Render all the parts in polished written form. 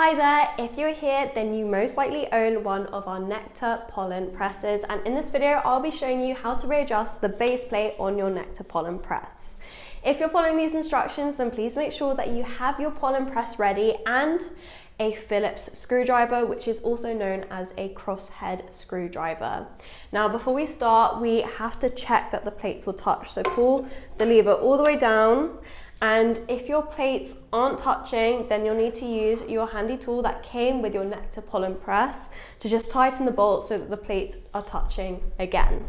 Hi there, if you're here then you most likely own one of our Nectar Pollen Presses, and in this video I'll be showing you how to readjust the base plate on your Nectar Pollen Press. If you're following these instructions then please make sure that you have your pollen press ready and a Phillips screwdriver, which is also known as a crosshead screwdriver. Now before we start we have to check that the plates will touch, so pull the lever all the way down. And if your plates aren't touching, then you'll need to use your handy tool that came with your Nectar Pollen Press to just tighten the bolt so that the plates are touching again.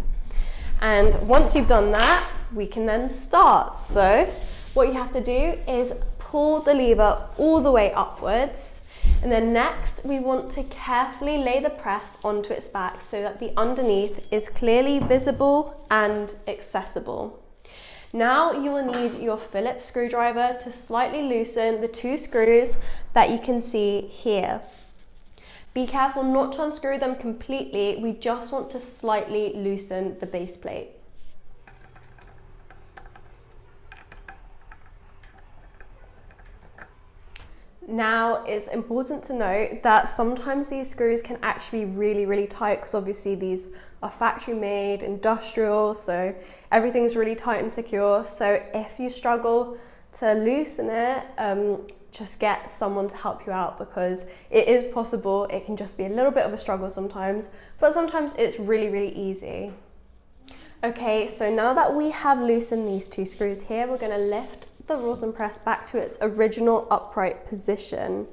And once you've done that, we can then start. So what you have to do is pull the lever all the way upwards. And then next, we want to carefully lay the press onto its back so that the underneath is clearly visible and accessible. Now you will need your Phillips screwdriver to slightly loosen the two screws that you can see here. Be careful not to unscrew them completely, we just want to slightly loosen the base plate. Now it's important to note that sometimes these screws can actually be really tight because obviously these are factory made, industrial, so everything's really tight and secure. So if you struggle to loosen it, just get someone to help you out because it is possible. It can just be a little bit of a struggle sometimes, but sometimes it's really easy. Okay, so now that we have loosened these two screws here, we're going to lift the rosin press back to its original upright position.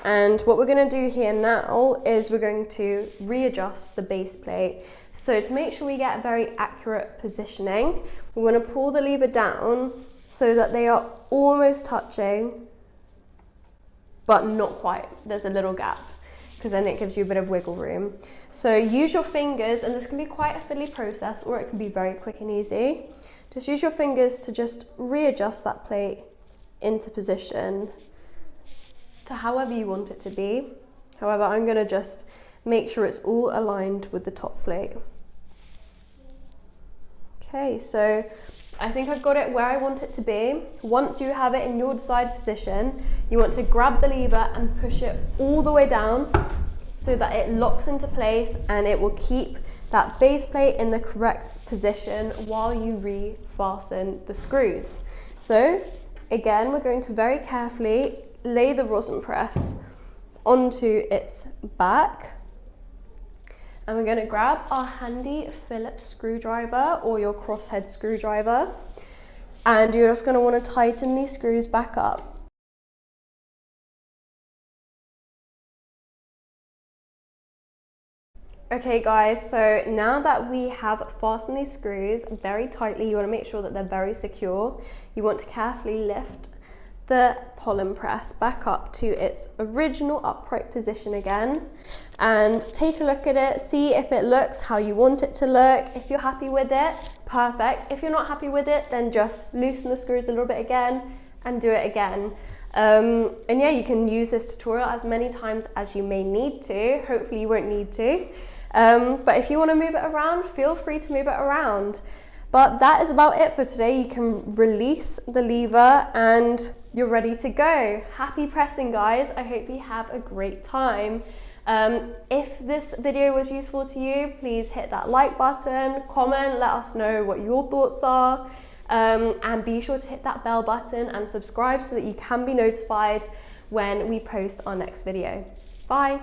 And what we're going to do here now is we're going to readjust the base plate. So to make sure we get a very accurate positioning, we want to pull the lever down so that they are almost touching, but not quite. There's a little gap because then it gives you a bit of wiggle room. So use your fingers, and this can be quite a fiddly process or it can be very quick and easy. Just use your fingers to just readjust that plate into position to however you want it to be. However, I'm going to just make sure it's all aligned with the top plate. Okay, so I think I've got it where I want it to be. Once you have it in your desired position, you want to grab the lever and push it all the way down so that it locks into place and it will keep that base plate in the correct position while you re-fasten the screws. So again, we're going to very carefully lay the rosin press onto its back, and we're going to grab our handy Phillips screwdriver or your crosshead screwdriver, and you're just going to want to tighten these screws back up. Okay guys, so now that we have fastened these screws very tightly, you want to make sure that they're very secure. You want to carefully lift the pollen press back up to its original upright position again and take a look at it, see if it looks how you want it to look. If you're happy with it, perfect. If you're not happy with it, then just loosen the screws a little bit again and do it again. And yeah, you can use this tutorial as many times as you may need to. Hopefully you won't need to. But if you want to move it around, feel free to move it around. But that is about it for today. You can release the lever and you're ready to go. Happy pressing, guys. I hope you have a great time. If this video was useful to you, please hit that like button, comment, let us know what your thoughts are. And be sure to hit that bell button and subscribe so that you can be notified when we post our next video. Bye.